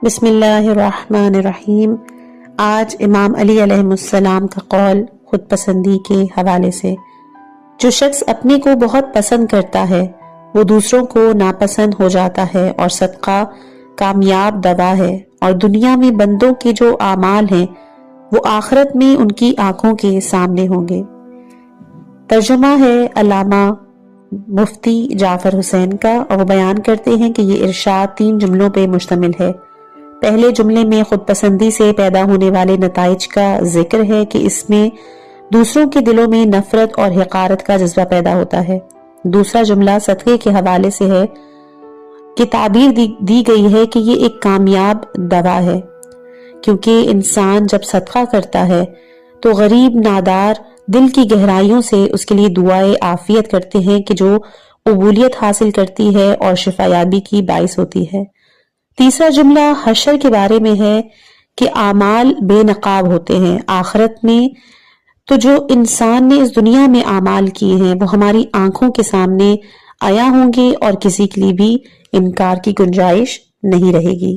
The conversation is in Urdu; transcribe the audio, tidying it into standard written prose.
بسم اللہ الرحمن الرحیم۔ آج امام علی علیہ السلام کا قول خود پسندی کے حوالے سے، جو شخص اپنے کو بہت پسند کرتا ہے وہ دوسروں کو ناپسند ہو جاتا ہے، اور صدقہ کامیاب دوا ہے، اور دنیا میں بندوں کے جو اعمال ہیں وہ آخرت میں ان کی آنکھوں کے سامنے ہوں گے۔ ترجمہ ہے علامہ مفتی جعفر حسین کا، اور وہ بیان کرتے ہیں کہ یہ ارشاد 3 جملوں پہ مشتمل ہے۔ پہلے جملے میں خود پسندی سے پیدا ہونے والے نتائج کا ذکر ہے کہ اس میں دوسروں کے دلوں میں نفرت اور حقارت کا جذبہ پیدا ہوتا ہے۔ دوسرا جملہ صدقے کے حوالے سے ہے کہ تعبیر دی گئی ہے کہ یہ ایک کامیاب دوا ہے، کیونکہ انسان جب صدقہ کرتا ہے تو غریب نادار دل کی گہرائیوں سے اس کے لیے دعائے عافیت کرتے ہیں کہ جو قبولیت حاصل کرتی ہے اور شفا یابی کی باعث ہوتی ہے۔ تیسرا جملہ حشر کے بارے میں ہے کہ اعمال بے نقاب ہوتے ہیں، آخرت میں تو جو انسان نے اس دنیا میں اعمال کیے ہیں وہ ہماری آنکھوں کے سامنے آیا ہوں گے اور کسی کے لیے بھی انکار کی گنجائش نہیں رہے گی۔